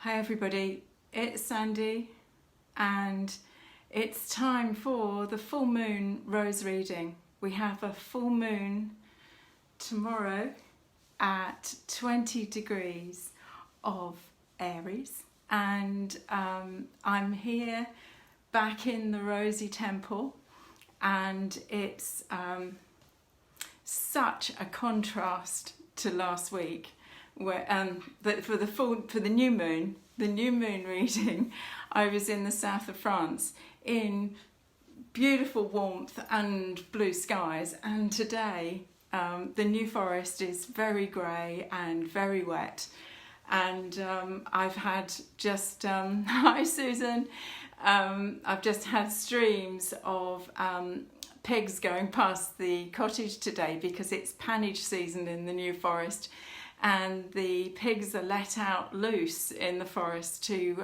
Hi everybody, it's Sandy and it's time for the full moon rose reading. We have a full moon tomorrow at 20 degrees of Aries and I'm here back in the Rosy Temple, and it's such a contrast to last week. Where for the new moon reading, I was in the south of France in beautiful warmth and blue skies, and today the New Forest is very grey and very wet, and I've had just hi Susan, I've just had streams of pigs going past the cottage today because it's pannage season in the New Forest. And the pigs are let out loose in the forest to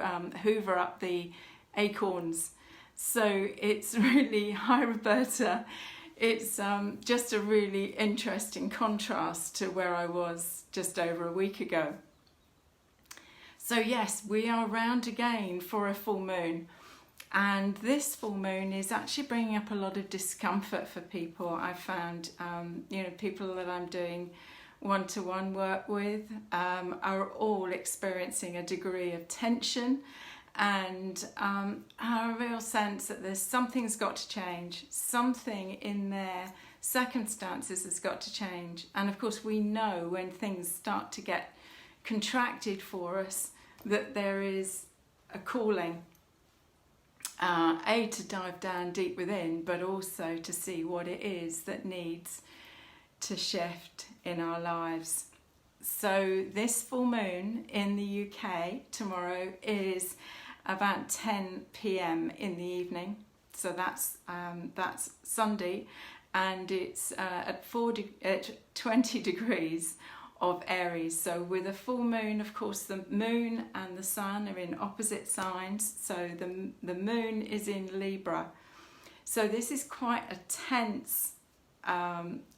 hoover up the acorns. So it's really, hi Roberta, it's just a really interesting contrast to where I was just over a week ago. So yes, we are round again for a full moon. And this full moon is actually bringing up a lot of discomfort for people. I found, people that I'm doing one-to-one work with are all experiencing a degree of tension and a real sense that something's got to change. Something in their circumstances has got to change. And of course we know when things start to get contracted for us that there is a calling, to dive down deep within, but also to see what it is that needs to shift in our lives. So this full moon in the UK tomorrow is about 10 p.m. in the evening. So that's Sunday, and it's at 20 degrees of Aries. So with a full moon, of course, the moon and the sun are in opposite signs. So the moon is in Libra. So this is quite a tense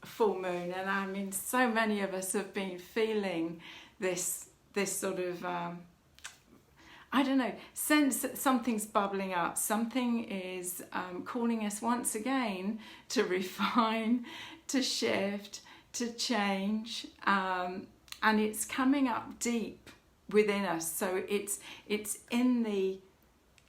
full moon, and I mean so many of us have been feeling this sort of I don't know, sense that something's bubbling up, something is calling us once again to refine, to shift, to change, and it's coming up deep within us. So it's in the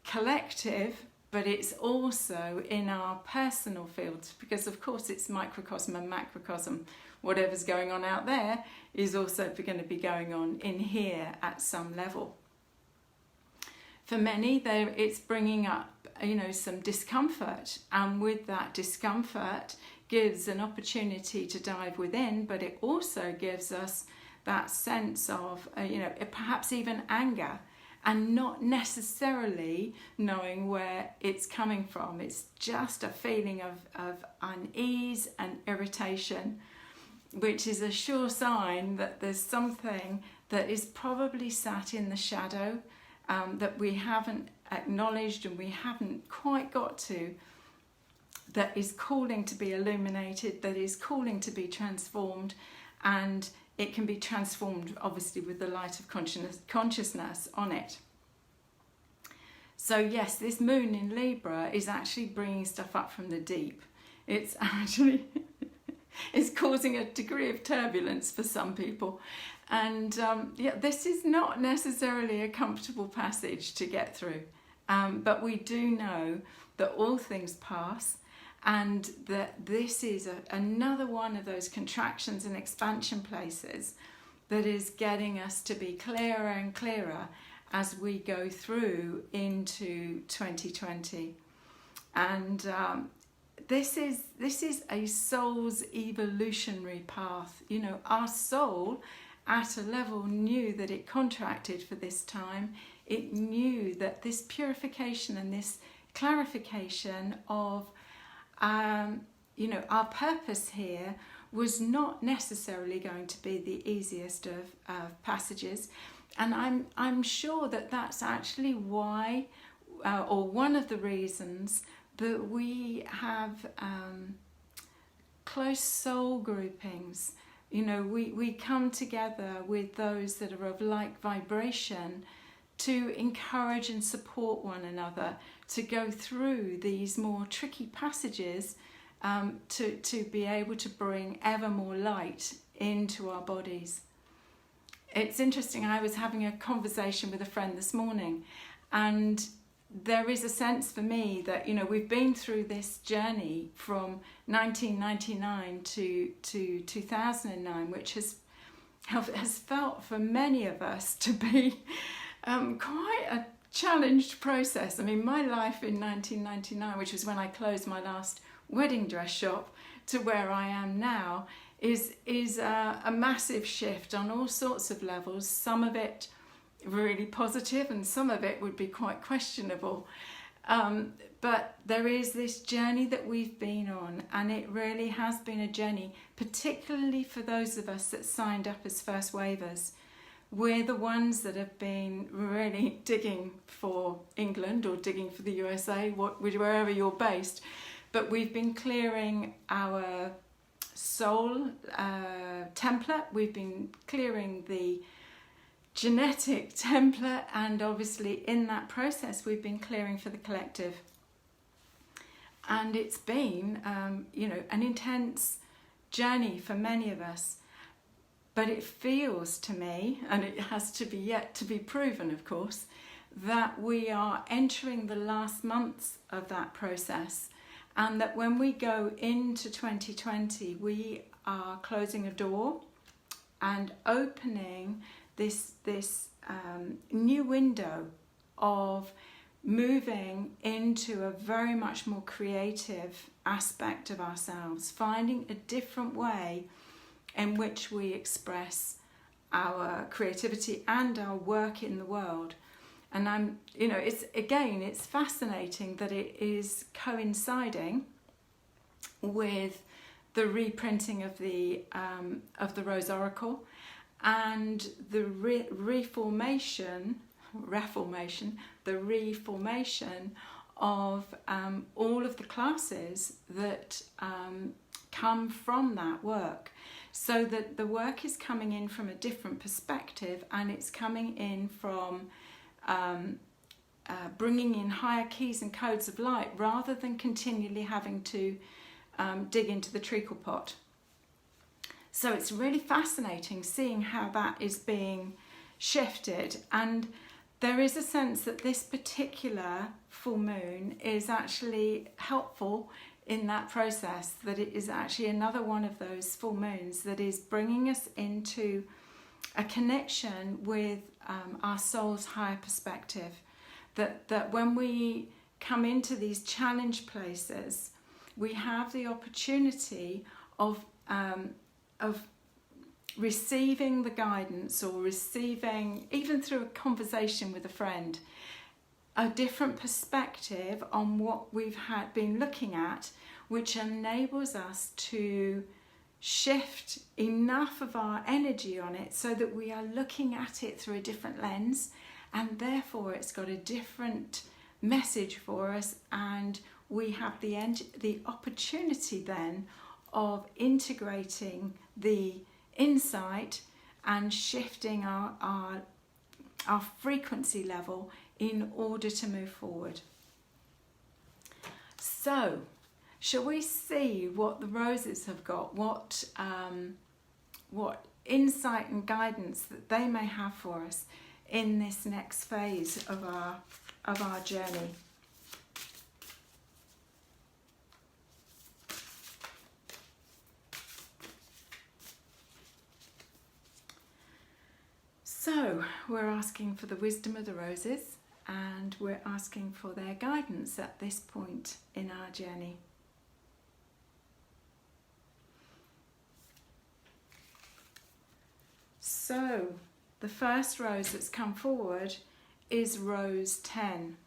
collective, but it's also in our personal fields, because of course it's microcosm and macrocosm. Whatever's going on out there is also going to be going on in here at some level. For many, it's bringing up, some discomfort, and with that discomfort gives an opportunity to dive within, but it also gives us that sense of, perhaps even anger, and not necessarily knowing where it's coming from. It's just a feeling of unease and irritation, which is a sure sign that there's something that is probably sat in the shadow, that we haven't acknowledged and we haven't quite got to, that is calling to be illuminated, that is calling to be transformed. And it can be transformed, obviously, with the light of consciousness on it. So yes, this moon in Libra is actually bringing stuff up from the deep. It's actually it's causing a degree of turbulence for some people. And this is not necessarily a comfortable passage to get through. But we do know that all things pass, and that this is another one of those contractions and expansion places that is getting us to be clearer and clearer as we go through into 2020. And this is a soul's evolutionary path. Our soul at a level knew that it contracted for this time. It knew that this purification and this clarification of our purpose here was not necessarily going to be the easiest of passages, and I'm sure that that's actually why, or one of the reasons, that we have close soul groupings. We come together with those that are of like vibration to encourage and support one another to go through these more tricky passages, to be able to bring ever more light into our bodies. It's interesting, I was having a conversation with a friend this morning, and there is a sense for me that, you know, we've been through this journey from 1999 to 2009, which has felt for many of us to be quite a challenged process. I mean, my life in 1999, which was when I closed my last wedding dress shop, to where I am now, is a massive shift on all sorts of levels. Some of it really positive and some of it would be quite questionable. But there is this journey that we've been on, and it really has been a journey, particularly for those of us that signed up as first wavers. We're the ones that have been really digging for England or digging for the USA, wherever you're based. But we've been clearing our soul template, we've been clearing the genetic template, and obviously in that process we've been clearing for the collective. And it's been an intense journey for many of us, but it feels to me, and it has to be yet to be proven of course, that we are entering the last months of that process, and that when we go into 2020 we are closing a door and opening this new window of moving into a very much more creative aspect of ourselves, finding a different way in which we express our creativity and our work in the world. And it's fascinating that it is coinciding with the reprinting of the Rose Oracle and the reformation of all of the classes that come from that work. So that the work is coming in from a different perspective, and it's coming in from bringing in higher keys and codes of light, rather than continually having to dig into the treacle pot. So it's really fascinating seeing how that is being shifted, and there is a sense that this particular full moon is actually helpful in that process, that it is actually another one of those full moons that is bringing us into a connection with our soul's higher perspective, that when we come into these challenge places, we have the opportunity of receiving the guidance, or receiving, even through a conversation with a friend, a different perspective on what we've been looking at, which enables us to shift enough of our energy on it so that we are looking at it through a different lens, and therefore it's got a different message for us, and we have the opportunity then of integrating the insight and shifting our frequency level in order to move forward. So, shall we see what the roses have got, what insight and guidance that they may have for us in this next phase of our journey? So we're asking for the wisdom of the roses, and we're asking for their guidance at this point in our journey. So the first rose that's come forward is Rose 10.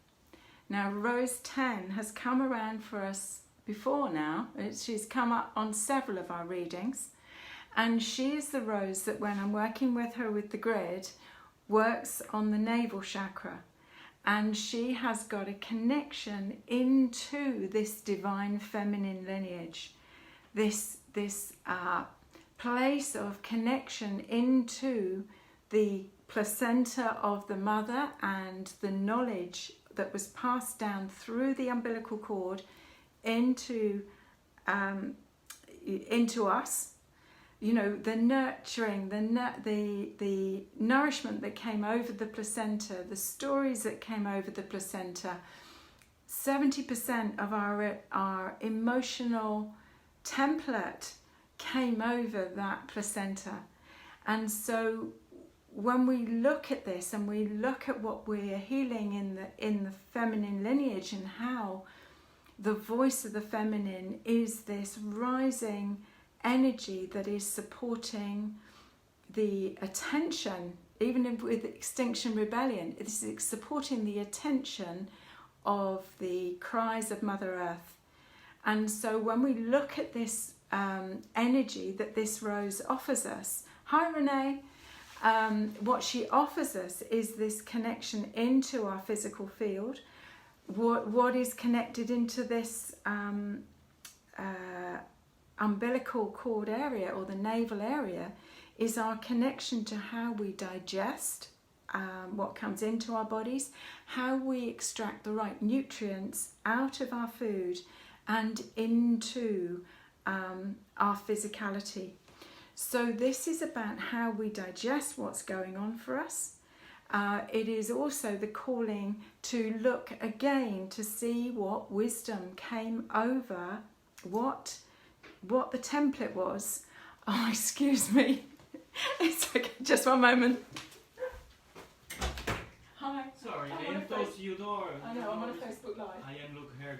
Now Rose 10 has come around for us before now. She's come up on several of our readings. And she is the rose that, when I'm working with her with the grid, works on the navel chakra. And she has got a connection into this divine feminine lineage, this place of connection into the placenta of the mother and the knowledge that was passed down through the umbilical cord into us. You know, the nurturing, the nourishment that came over the placenta, the stories that came over the placenta. 70% of our emotional template came over that placenta. And so when we look at this and we look at what we're healing in the feminine lineage, and how the voice of the feminine is this rising energy that is supporting the attention, even with Extinction Rebellion, it's supporting the attention of the cries of Mother Earth. And so when we look at this energy that this rose offers us, hi Renee, what she offers us is this connection into our physical field. What is connected into this umbilical cord area, or the navel area, is our connection to how we digest what comes into our bodies, how we extract the right nutrients out of our food and into our physicality. So this is about how we digest what's going on for us. It is also the calling to look again to see what wisdom came over, what the template was. Oh, excuse me. It's okay, just one moment. Hi. Sorry, I am close to your door. I know, I'm on a Facebook Live. I am looking her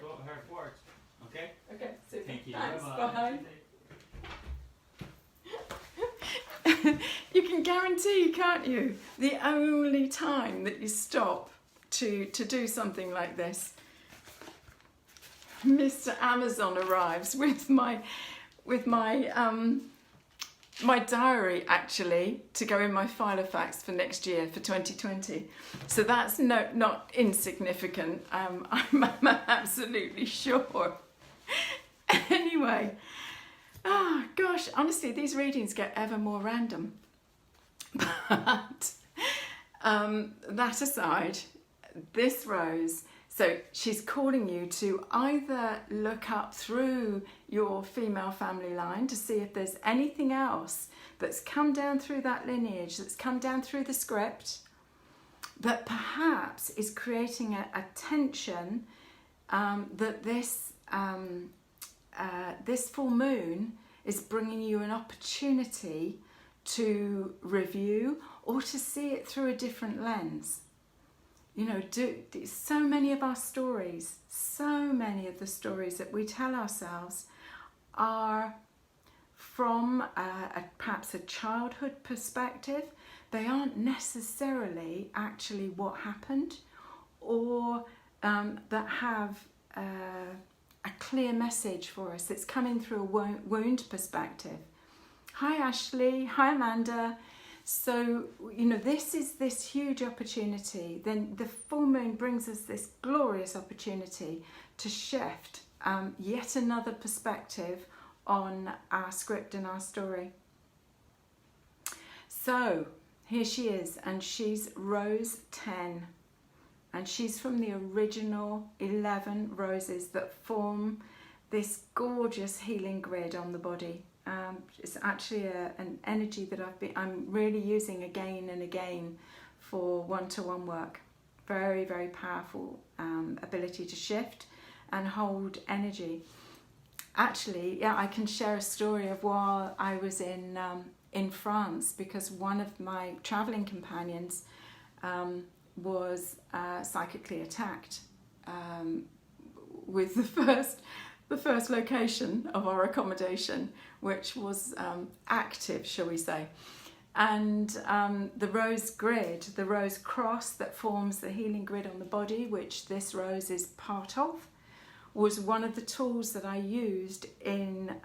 forward. Okay? Okay, super. Thank you. Thanks, Bye. You can guarantee, can't you, the only time that you stop to do something like this, Mr. Amazon arrives with my my diary, actually, to go in my Filofax for next year, for 2020. So that's not insignificant. I'm absolutely sure. Anyway, oh gosh, honestly, these readings get ever more random. But that aside, this rose, so she's calling you to either look up through your female family line to see if there's anything else that's come down through that lineage, that's come down through the script, that perhaps is creating a tension that this full moon is bringing you an opportunity to review or to see it through a different lens. You know, so many of our stories, so many of the stories that we tell ourselves are from perhaps a childhood perspective. They aren't necessarily actually what happened, or that have a clear message for us that's coming through a wound perspective. Hi Ashley, hi Amanda. So, you know, this is this huge opportunity. Then the full moon brings us this glorious opportunity to shift yet another perspective on our script and our story. So here she is, and she's Rose 10, and she's from the original 11 roses that form this gorgeous healing grid on the body. It's actually an energy that I'm really using again and again for one-to-one work. Very, very powerful ability to shift and hold energy. Actually, yeah, I can share a story of while I was in France, because one of my traveling companions was psychically attacked with the first location of our accommodation, which was active, shall we say. And the rose grid, the rose cross that forms the healing grid on the body, which this rose is part of, was one of the tools that I used in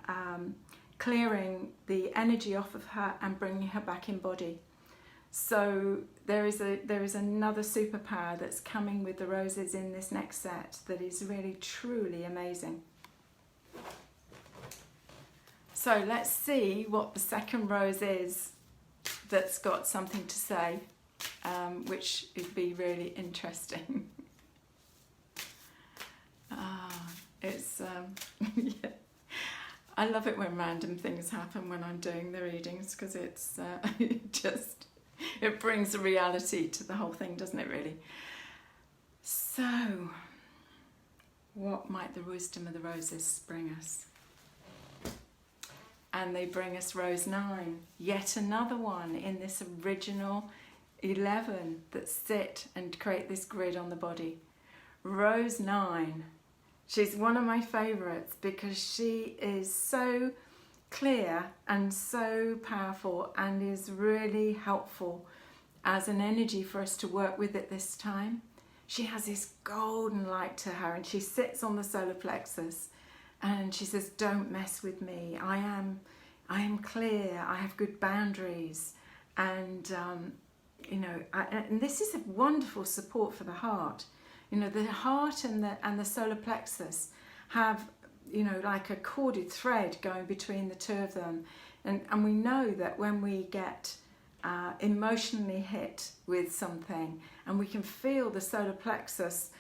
clearing the energy off of her and bringing her back in body. So there is another superpower that's coming with the roses in this next set that is really truly amazing. So let's see what the second rose is that's got something to say, which would be really interesting. It's yeah. I love it when random things happen when I'm doing the readings, because it's it brings a reality to the whole thing, doesn't it, really? So, what might the wisdom of the roses bring us? And they bring us Rose 9, yet another one in this original 11 that sit and create this grid on the body. Rose 9. She's one of my favourites because she is so clear and so powerful and is really helpful as an energy for us to work with at this time. She has this golden light to her, and she sits on the solar plexus and she says, don't mess with me. I am clear. I have good boundaries. And, and this is a wonderful support for the heart. The heart and the solar plexus have, like a corded thread going between the two of them. And we know that when we get emotionally hit with something and we can feel the solar plexus,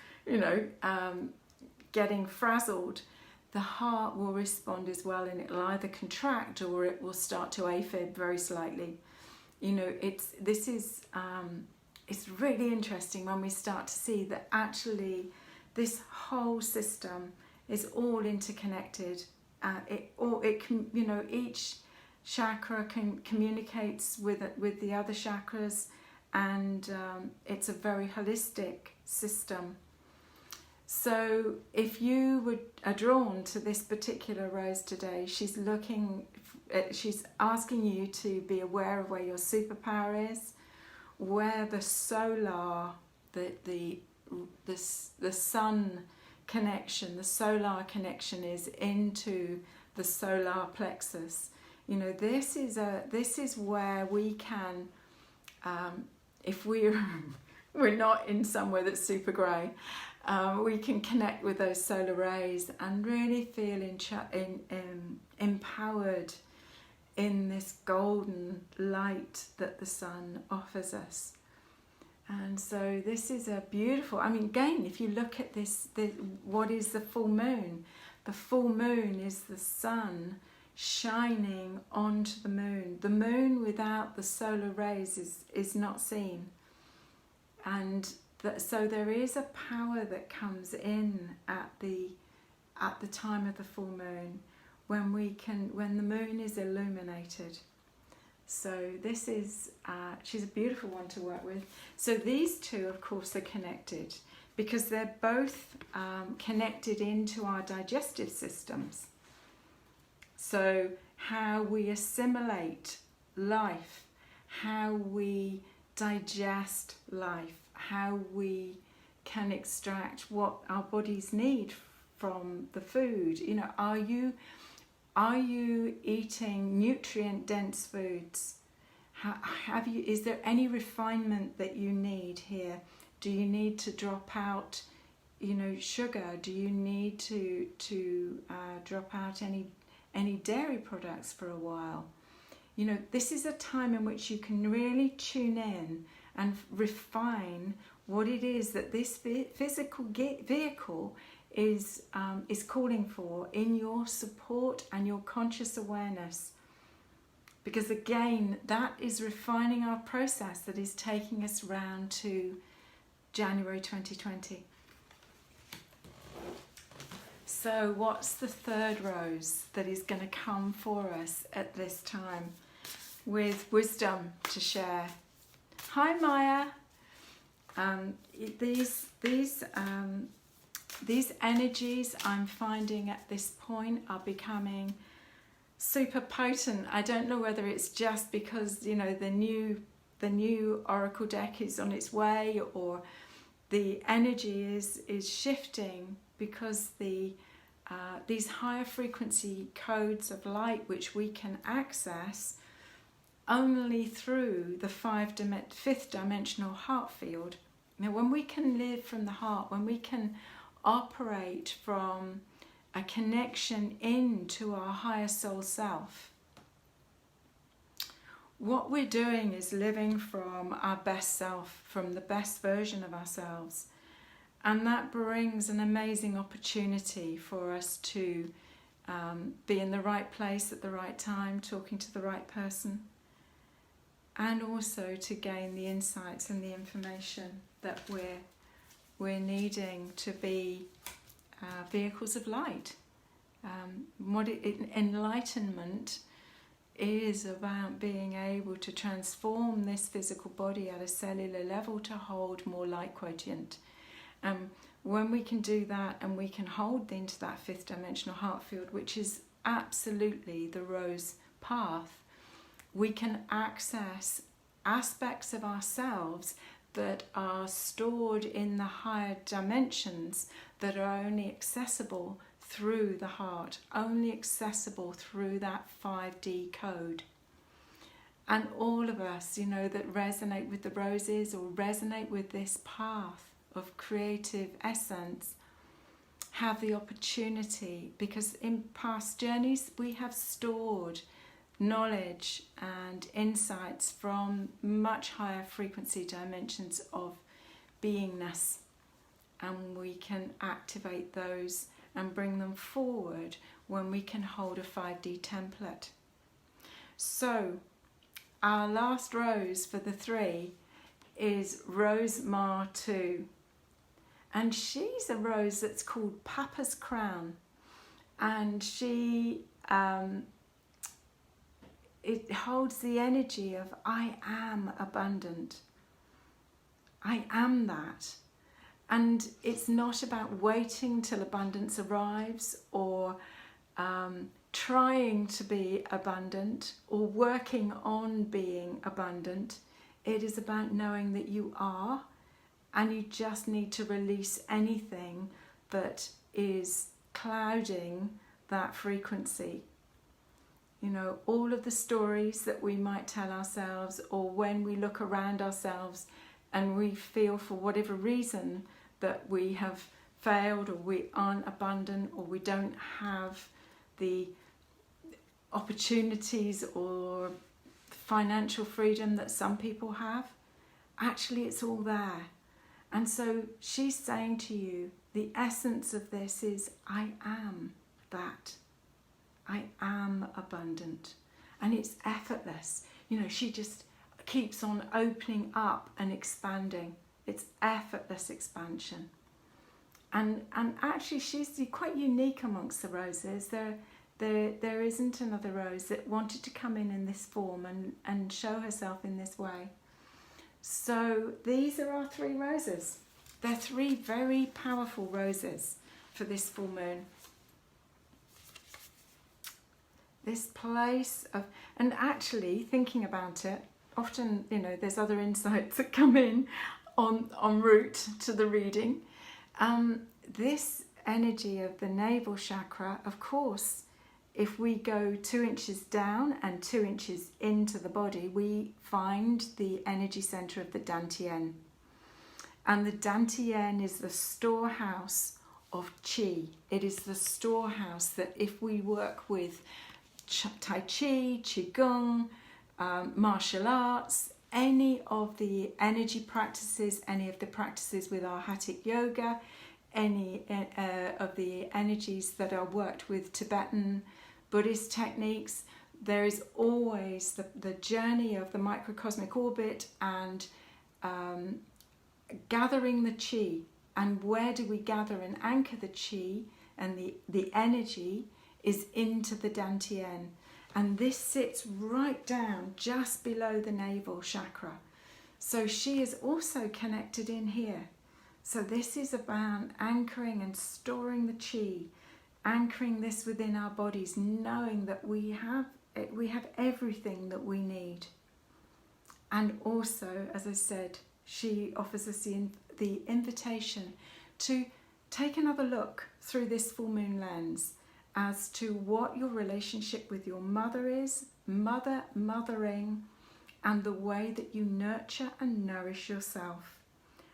getting frazzled, the heart will respond as well, and it'll either contract or it will start to AFib very slightly. It's really interesting when we start to see that actually this whole system is all interconnected. Each chakra communicates with the other chakras, and it's a very holistic system. So if you are drawn to this particular rose today, she's asking you to be aware of where your superpower is, where the solar, the sun connection, the solar connection is into the solar plexus. This is where we can, if we're not in somewhere that's super grey, we can connect with those solar rays and really feel empowered in this golden light that the sun offers us. And so this is a beautiful, again, if you look at this, what is the full moon? The full moon is the sun shining onto the moon. The moon without the solar rays is not seen. And so there is a power that comes in at the time of the full moon, when the moon is illuminated. So this is, she's a beautiful one to work with. So these two, of course, are connected because they're both connected into our digestive systems. So how we assimilate life, how we digest life, how we can extract what our bodies need from the food. Are you eating nutrient-dense foods? Is there any refinement that you need here? Do you need to drop out, sugar? Do you need to drop out any dairy products for a while? This is a time in which you can really tune in and refine what it is that this physical vehicle is calling for in your support and your conscious awareness. Because again, that is refining our process that is taking us round to January 2020. So what's the third rose that is going to come for us at this time with wisdom to share? Hi Maya. These energies I'm finding at this point are becoming super potent. I don't know whether it's just because the new Oracle deck is on its way, or the energy is shifting because these higher frequency codes of light, which we can access only through the fifth dimensional heart field. When we can live from the heart, when we can operate from a connection into our higher soul self, what we're doing is living from our best self, from the best version of ourselves. And that brings an amazing opportunity for us to be in the right place at the right time, talking to the right person, and also to gain the insights and the information that we're needing to be vehicles of light. Enlightenment is about being able to transform this physical body at a cellular level to hold more light quotient. When we can do that and we can hold into that fifth dimensional heart field, which is absolutely the rose path, we can access aspects of ourselves that are stored in the higher dimensions that are only accessible through the heart, only accessible through that 5D code. And all of us, that resonate with the roses or resonate with this path of creative essence, have the opportunity, because in past journeys we have stored knowledge and insights from much higher frequency dimensions of beingness, and we can activate those and bring them forward when we can hold a 5D template. So our last rose for the 3 is Rose Ma 2, and she's a rose that's called Papa's Crown, and she it holds the energy of I am abundant. I am that. And it's not about waiting till abundance arrives or trying to be abundant or working on being abundant. It is about knowing that you are, and you just need to release anything that is clouding that frequency. All of the stories that we might tell ourselves, or when we look around ourselves and we feel for whatever reason that we have failed, or we aren't abundant, or we don't have the opportunities or financial freedom that some people have, actually it's all there. And so she's saying to you, the essence of this is I am that. I am abundant. And it's effortless. She just keeps on opening up and expanding. It's effortless expansion. And actually she's quite unique amongst the roses. There isn't another rose that wanted to come in this form and show herself in this way. So these are our 3 roses. They're 3 very powerful roses for this full moon. This place of, and actually thinking about it, often, there's other insights that come in en route to the reading. This energy of the navel chakra, of course, if we go 2 inches down and 2 inches into the body, we find the energy center of the Dantian. And the Dantian is the storehouse of qi. It is the storehouse that if we work with Tai Chi, Qigong, martial arts, any of the energy practices, any of the practices with our Hatha yoga, any of the energies that are worked with Tibetan Buddhist techniques, there is always the journey of the microcosmic orbit and gathering the qi. And where do we gather and anchor the qi and the energy is into the Dantian. And this sits right down just below the navel chakra. So she is also connected in here. So this is about anchoring and storing the qi, anchoring this within our bodies, knowing that we have everything that we need. And also, as I said, she offers us the invitation to take another look through this full moon lens as to what your relationship with your mother is, mothering, and the way that you nurture and nourish yourself.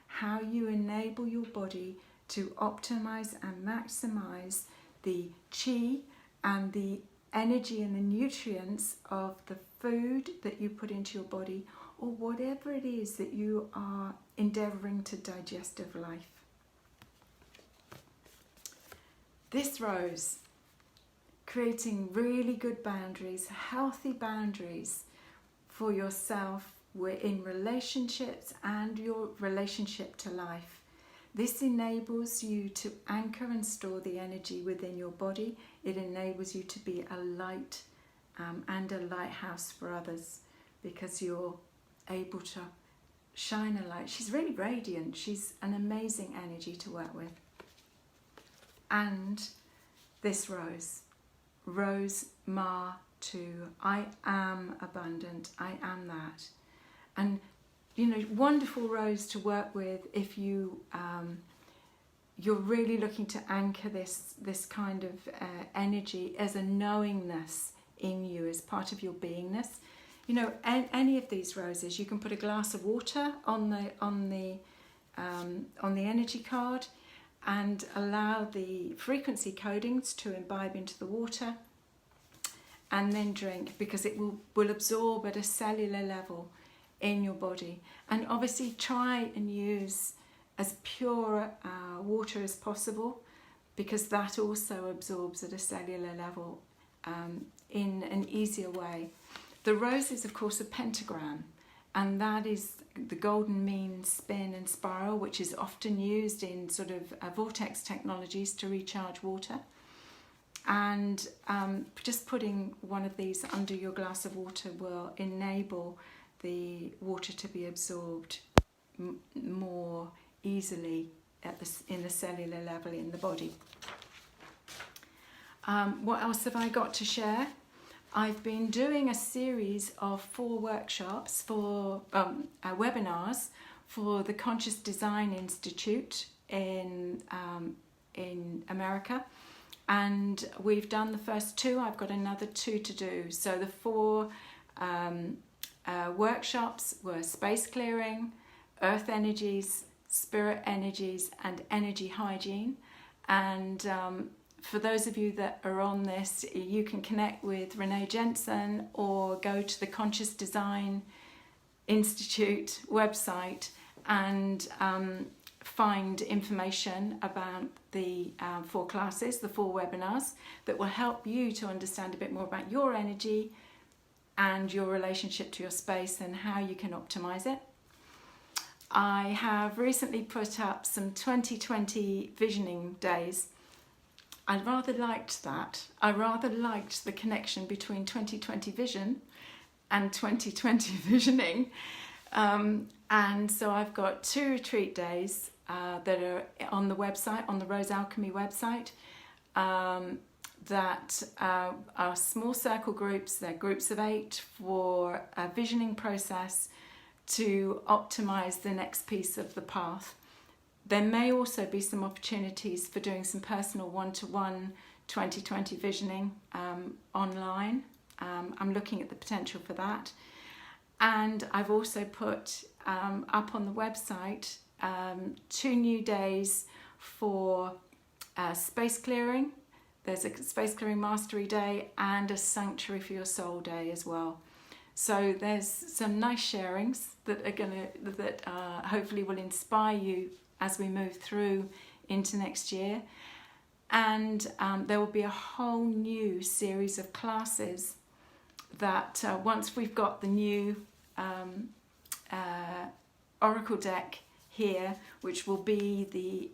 How you enable your body to optimize and maximize the qi and the energy and the nutrients of the food that you put into your body, or whatever it is that you are endeavouring to digest of life. This rose, creating really good boundaries, healthy boundaries for yourself in relationships and your relationship to life. This enables you to anchor and store the energy within your body. It enables you to be a light and a lighthouse for others, because you're able to shine a light. She's really radiant. She's an amazing energy to work with. And this rose, Rose Ma Tu, I am abundant, I am that. And you know, wonderful rose to work with if you you're really looking to anchor this kind of energy as a knowingness in you, as part of your beingness. You know, any of these roses, you can put a glass of water on the energy card and allow the frequency codings to imbibe into the water, and then drink, because it will absorb at a cellular level in your body. And obviously try and use as pure water as possible, because that also absorbs at a cellular level in an easier way. The rose is of course a pentagram, and that is the golden mean, spin and spiral, which is often used in sort of vortex technologies to recharge water. And just putting one of these under your glass of water will enable the water to be absorbed more easily in the cellular level in the body. What else have I got to share? I've been doing a series of 4 workshops for webinars for the Conscious Design Institute in America, and we've done the first 2. I've got another 2 to do. So the 4 workshops were space clearing, earth energies, spirit energies, and energy hygiene. And for those of you that are on this, you can connect with Renee Jensen or go to the Conscious Design Institute website and find information about the 4 classes, the 4 webinars that will help you to understand a bit more about your energy and your relationship to your space and how you can optimize it. I have recently put up some 2020 visioning days. I rather liked that. I rather liked the connection between 2020 vision and 2020 visioning. And so I've got 2 retreat days that are on the website, on the Rose Alchemy website, that are small circle groups. They're groups of 8 for a visioning process to optimize the next piece of the path. There may also be some opportunities for doing some personal one-to-one 2020 visioning online. I'm looking at the potential for that. And I've also put up on the website 2 new days for space clearing. There's a space clearing mastery day and a sanctuary for your soul day as well. So there's some nice sharings that are hopefully will inspire you as we move through into next year. And there will be a whole new series of classes that once we've got the new Oracle deck here, which will be the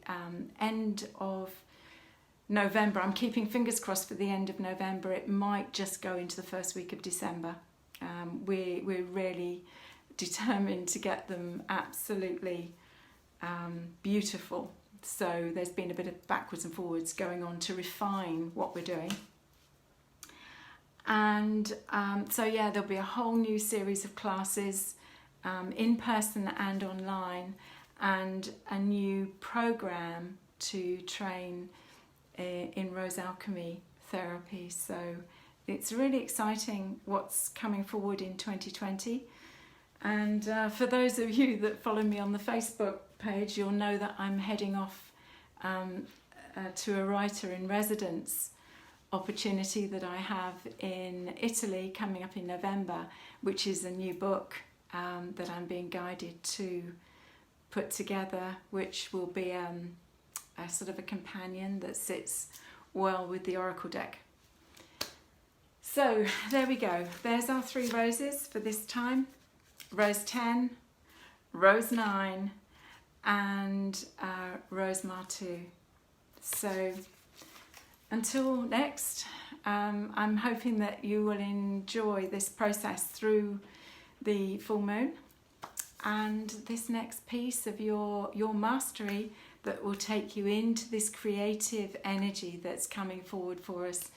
end of November. I'm keeping fingers crossed for the end of November. It might just go into the first week of December. We're really determined to get them absolutely beautiful. So there's been a bit of backwards and forwards going on to refine what we're doing. And so yeah, there'll be a whole new series of classes in person and online, and a new program to train in Rose Alchemy therapy. So it's really exciting what's coming forward in 2020. And for those of you that follow me on the Facebook page, you'll know that I'm heading off to a writer in residence opportunity that I have in Italy coming up in November, which is a new book that I'm being guided to put together, which will be a sort of a companion that sits well with the Oracle deck. So there we go. There's our 3 roses for this time. Rose 10, Rose 9 and Rose Martu. So until next, I'm hoping that you will enjoy this process through the full moon and this next piece of your mastery that will take you into this creative energy that's coming forward for us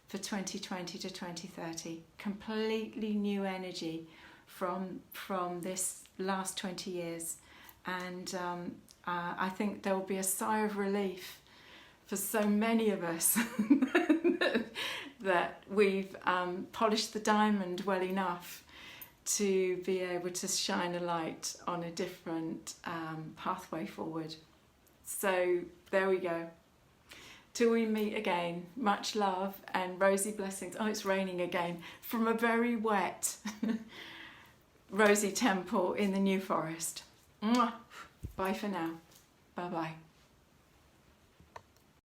for 2020 to 2030. Completely new energy from this last 20 years. And I think there will be a sigh of relief for so many of us that we've polished the diamond well enough to be able to shine a light on a different pathway forward. So there we go. Till we meet again, much love and rosy blessings. Oh, it's raining again from a very wet rosy temple in the New Forest. Mwah. Bye for now. Bye-bye.